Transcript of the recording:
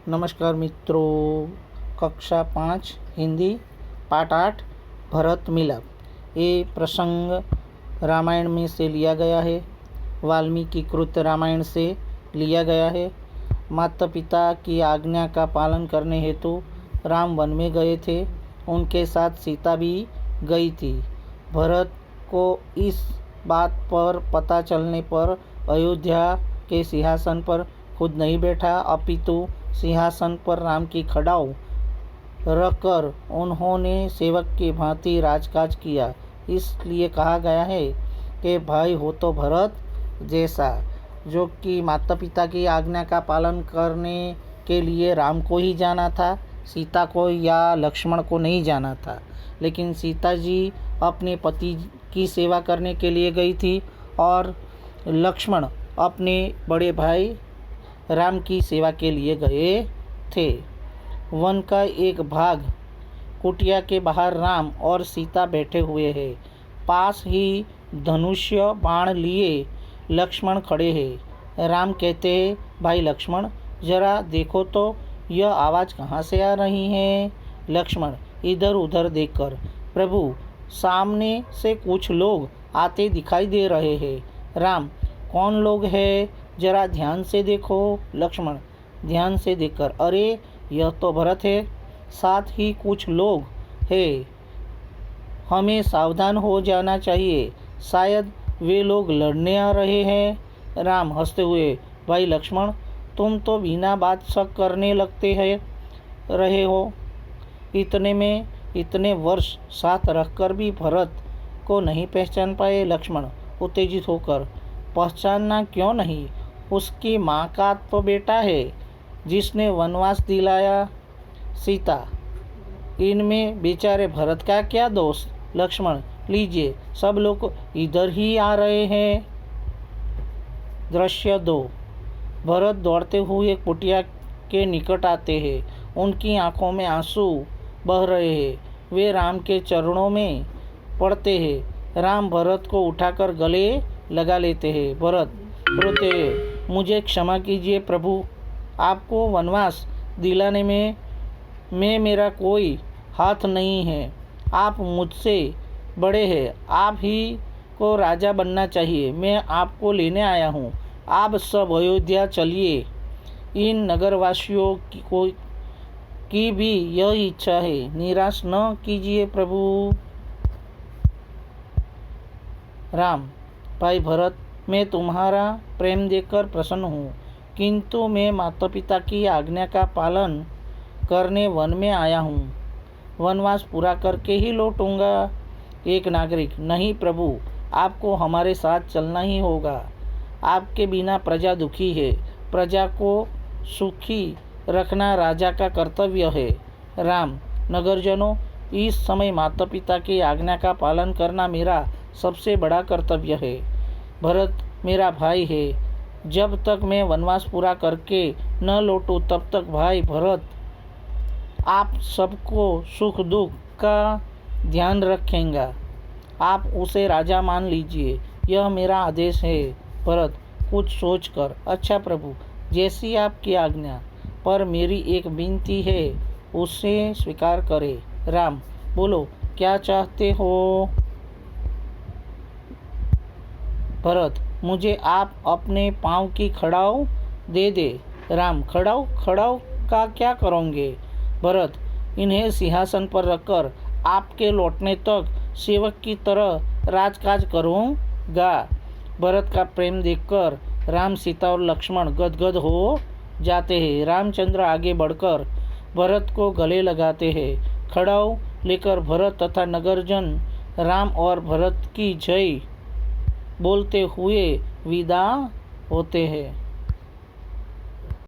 नमस्कार मित्रों, कक्षा 5 हिंदी पाठ 8 भरत मिलाप। ये प्रसंग रामायण में से लिया गया है, वाल्मीकि कृत रामायण से लिया गया है। माता पिता की आज्ञा का पालन करने हेतु राम वन में गए थे। उनके साथ सीता भी गई थी। भरत को इस बात पर पता चलने पर अयोध्या के सिंहासन पर खुद नहीं बैठा, अपितु सिंहासन पर राम की खड़ाऊ रखकर उन्होंने सेवक की भांति राजकाज किया। इसलिए कहा गया है कि भाई हो तो भरत जैसा, जो कि माता पिता की आज्ञा का पालन करने के लिए राम को ही जाना था, सीता को या लक्ष्मण को नहीं जाना था। लेकिन सीता जी अपने पति की सेवा करने के लिए गई थी और लक्ष्मण अपने बड़े भाई राम की सेवा के लिए गए थे। वन का एक भाग कुटिया के बाहर राम और सीता बैठे हुए हैं। पास ही धनुष्य बाण लिए लक्ष्मण खड़े हैं। राम कहते हैं, भाई लक्ष्मण जरा देखो तो यह आवाज़ कहाँ से आ रही है। लक्ष्मण इधर उधर देखकर, प्रभु सामने से कुछ लोग आते दिखाई दे रहे हैं। राम कौन लोग हैं, जरा ध्यान से देखो। लक्ष्मण ध्यान से देखकर, अरे यह तो भरत है, साथ ही कुछ लोग हैं, हमें सावधान हो जाना चाहिए, शायद वे लोग लड़ने आ रहे हैं। राम हंसते हुए, भाई लक्ष्मण तुम तो बिना बात शक करने लगते हैं रहे हो। इतने में इतने वर्ष साथ रहकर भी भरत को नहीं पहचान पाए। लक्ष्मण उत्तेजित होकर, पहचानना क्यों नहीं, उसकी माँ का तो बेटा है जिसने वनवास दिलाया। सीता इनमें बेचारे भरत का क्या दोष। लक्ष्मण लीजिए, सब लोग इधर ही आ रहे हैं। दृश्य 2। भरत दौड़ते हुए कुटिया के निकट आते हैं। उनकी आंखों में आंसू बह रहे हैं। वे राम के चरणों में पड़ते हैं। राम भरत को उठाकर गले लगा लेते हैं। भरत रोते हैं, मुझे क्षमा कीजिए प्रभु, आपको वनवास दिलाने में मेरा कोई हाथ नहीं है। आप मुझसे बड़े हैं, आप ही को राजा बनना चाहिए। मैं आपको लेने आया हूँ। आप सब अयोध्या चलिए। इन नगरवासियों की भी यह इच्छा है, निराश न कीजिए प्रभु। राम, भाई भरत मैं तुम्हारा प्रेम देखकर प्रसन्न हूँ, किंतु मैं माता पिता की आज्ञा का पालन करने वन में आया हूँ। वनवास पूरा करके ही लौटूंगा। एक नागरिक, नहीं प्रभु, आपको हमारे साथ चलना ही होगा। आपके बिना प्रजा दुखी है। प्रजा को सुखी रखना राजा का कर्तव्य है। राम, नगरजनों, इस समय माता पिता की आज्ञा का पालन करना मेरा सबसे बड़ा कर्तव्य है। भरत मेरा भाई है। जब तक मैं वनवास पूरा करके न लौटूं तब तक भाई भरत आप सबको सुख दुख का ध्यान रखेगा। आप उसे राजा मान लीजिए, यह मेरा आदेश है। भरत कुछ सोचकर, अच्छा प्रभु, जैसी आपकी आज्ञा, पर मेरी एक विनती है, उसे स्वीकार करें। राम, बोलो क्या चाहते हो। भरत, मुझे आप अपने पाँव की खड़ाऊ दे दे। राम, खड़ाऊ खड़ाऊ का क्या करोगे। भरत, इन्हें सिंहासन पर रखकर आपके लौटने तक सेवक की तरह राजकाज करूँगा। भरत का प्रेम देखकर राम, सीता और लक्ष्मण गदगद हो जाते हैं। रामचंद्र आगे बढ़कर भरत को गले लगाते हैं। खड़ाऊ लेकर भरत तथा नगरजन राम और भरत की जय बोलते हुए विदा होते हैं।